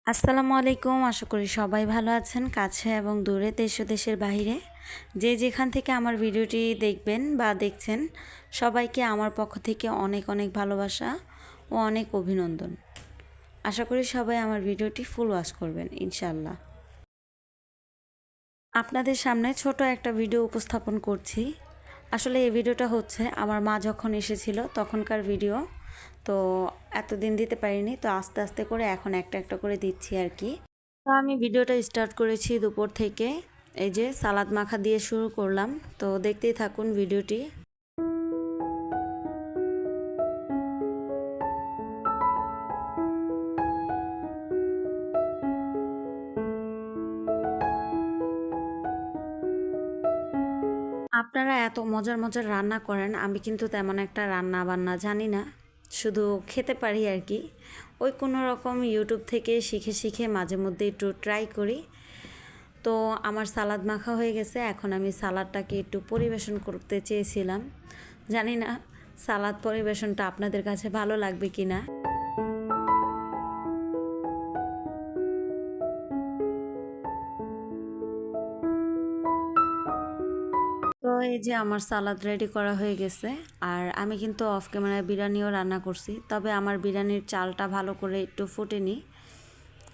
আসসালামু আলাইকুম। আশা করি সবাই ভালো আছেন, কাছে এবং দূরে, দেশ ও দেশের বাহিরে যে যেখান থেকে আমার ভিডিওটি দেখবেন বা দেখছেন, সবাইকে আমার পক্ষ থেকে অনেক অনেক ভালোবাসা ও অনেক অভিনন্দন। আশা করি সবাই আমার ভিডিওটি ফুল ওয়াচ করবেন ইনশাআল্লাহ। আপনাদের সামনে ছোট একটা ভিডিও উপস্থাপন করছি। আসলে এই ভিডিওটা হচ্ছে আমার মা যখন এসেছিল তখনকার ভিডিও। তো এতদিন দিতে পারিনি, তো আস্তে আস্তে করে এখন একটা একটা করে দিচ্ছি আর কি। তো আমি ভিডিওটা স্টার্ট করেছি দুপুর থেকে, এই যে সালাদ মাখা দিয়ে শুরু করলাম। তো দেখতেই থাকুন ভিডিওটি। আপনারা এত মজার মজার রান্না করেন, আমি কিন্তু তেমন একটা রান্না বান্না জানি না, শুধু খেতে পারি আর কি। ওই কোনো রকম ইউটিউব থেকে শিখে শিখে মাঝে মধ্যে একটু ট্রাই করি। তো আমার সালাদ মাখা হয়ে গেছে, এখন আমি সালাদটাকে একটু পরিবেশন করতে চেয়েছিলাম। জানি না সালাদ পরিবেশনটা আপনাদের কাছে ভালো লাগবে কি না। তো এই যে আমার সালাদ রেডি করা হয়ে গেছে। আর আমি কিন্তু অফ ক্যামেরায় বিরিয়ানিও রান্না করছি, তবে আমার বিরিয়ানির চালটা ভালো করে একটু ফুটেনি,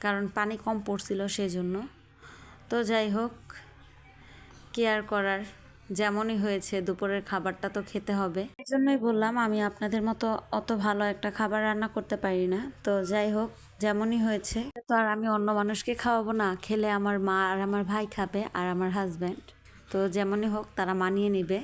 কারণ পানি কম পড়ছিল সেজন্য। তো যাই হোক, কি আর করার, যেমনই হয়েছে দুপুরের খাবারটা তো খেতে হবে। এই জন্যই বললাম আমি আপনাদের মতো অত ভালো একটা খাবার রান্না করতে পারি না। তো যাই হোক, যেমনই হয়েছে, তো আর আমি অন্য মানুষকে খাওয়াবো না, খেলে আমার মা আর আমার ভাই খাবে আর আমার হাজব্যান্ড। তো যেমনই হোক তারা মানিয়ে নিবে।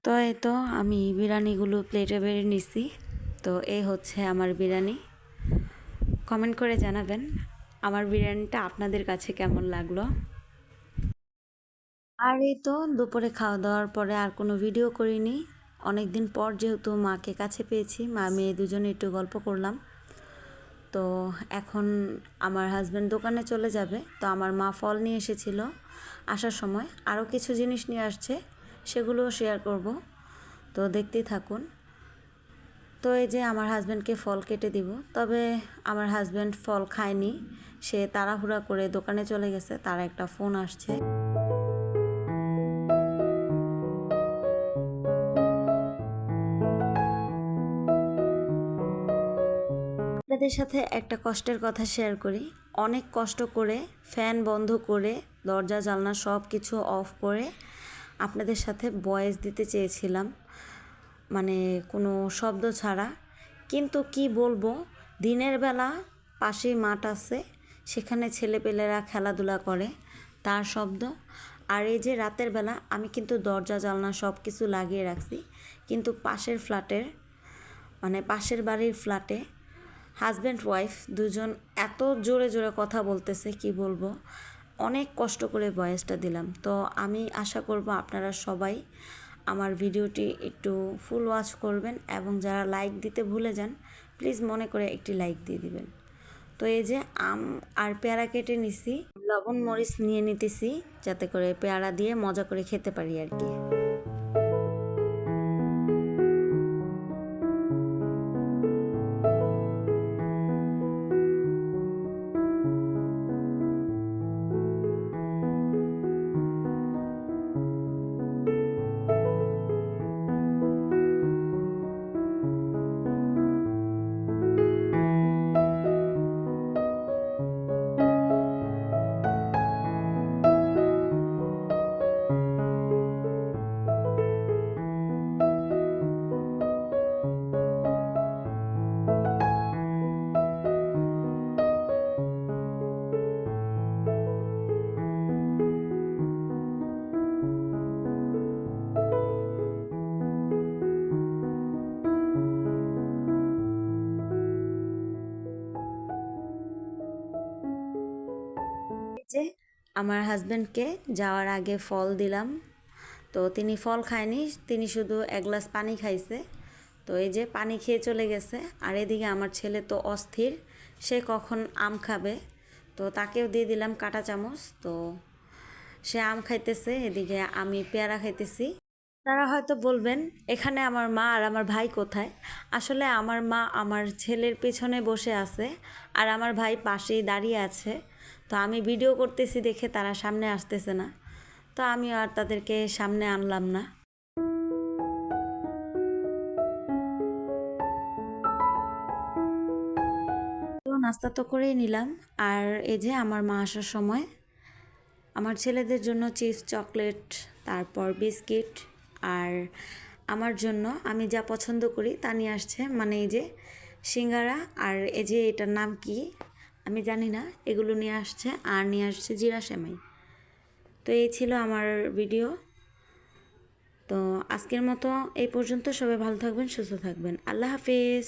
তো এই তো আমি বিরিয়ানিগুলো প্লেটে বেড়ে নিছি। তো এই হচ্ছে আমার বিরিয়ানি। কমেন্ট করে জানাবেন আমার বিরিয়ানিটা আপনাদের কাছে কেমন লাগলো। আর এই তো দুপুরে খাওয়া দাওয়ার পরে আর কোনো ভিডিও করিনি। অনেক দিন পর যেহেতু মাকে কাছে পেয়েছি, মা মেয়ে দুজনে একটু গল্প করলাম। তো এখন আমার হাজব্যান্ড দোকানে চলে যাবে, তো আমার মা ফল নিয়ে এসেছিল আসার সময়, আরও কিছু জিনিস নিয়ে আসছে, সেগুলোও শেয়ার করব। তো দেখতেই থাকুন। তো এই যে আমার হাজব্যান্ডকে ফল কেটে দিব, তবে আমার হাজব্যান্ড ফল খায়নি, সে তাড়াহুড়া করে দোকানে চলে গেছে, তার একটা ফোন আসছে। আপনাদের সাথে একটা কষ্টের কথা শেয়ার করি। অনেক কষ্ট করে ফ্যান বন্ধ করে দরজা জানলা সব কিছু অফ করে আপনাদের সাথে ভয়েস দিতে চেয়েছিলাম, মানে কোনো শব্দ ছাড়া। কিন্তু কি বলবো, দিনের বেলা পাশেই মাঠ আছে, সেখানে ছেলেপেলেরা খেলাধুলা করে, তার শব্দ। আর এই যে রাতের বেলা আমি কিন্তু দরজা জানলা সব কিছু লাগিয়ে রাখছি, কিন্তু পাশের ফ্ল্যাটের, মানে পাশের বাড়ির ফ্ল্যাটে হাজব্যান্ড ওয়াইফ দুজন এত জোরে জোরে কথা বলতেছে, কি বলবো। অনেক কষ্ট করে ভয়েসটা দিলাম। তো আমি আশা করব আপনারা সবাই আমার ভিডিওটি একটু ফুল ওয়াচ করবেন, এবং যারা লাইক দিতে ভুলে যান প্লিজ মনে করে একটি লাইক দিয়ে দিবেন। তো এই যে আম আর পেয়ারা কেটে নিছি, লবণ মরিচ নিয়ে নিতেছি যাতে করে পেয়ারা দিয়ে মজা করে খেতে পারি আর কি। যে আমার হাজব্যান্ডকে যাওয়ার আগে ফল দিলাম, তো তিনি ফল খায়নি, তিনি শুধু এক গ্লাস পানি খাইছে। তো এই যে পানি খেয়ে চলে গেছে। আর এদিকে আমার ছেলে তো অস্থির, সে কখন আম খাবে, তো তাকেও দিয়ে দিলাম কাঁটা চামচ। তো সে আম খাইতেছে, এদিকে আমি পেয়ারা খাইতেছি। তারা হয়তো বলবেন এখানে আমার মা আর আমার ভাই কোথায়? আসলে আমার মা আমার ছেলের পেছনে বসে আছে আর আমার ভাই পাশেই দাঁড়িয়ে আছে। তো আমি ভিডিও করতেছি দেখে তারা সামনে আসতেছে না, তো আমি আর তাদেরকে সামনে আনলাম না। তো নাস্তা তো করেই নিলাম। আর এই যে আমার মা আসার সময় আমার ছেলেদের জন্য চিপস, চকলেট, তারপর বিস্কিট, আর আমার জন্য আমি যা পছন্দ করি তা নিয়ে আসছে, মানে এই যে সিঙ্গারা, আর এই যে এটার নাম কি আমি জানি না, এগুলো নিয়ে আসছে। আর নিয়ে আসছে জিরা সেমাই। তো এই ছিল আমার ভিডিও। তো আজকের মতো এই পর্যন্ত। সবাই ভালো থাকবেন, সুস্থ থাকবেন। আল্লাহ হাফিজ।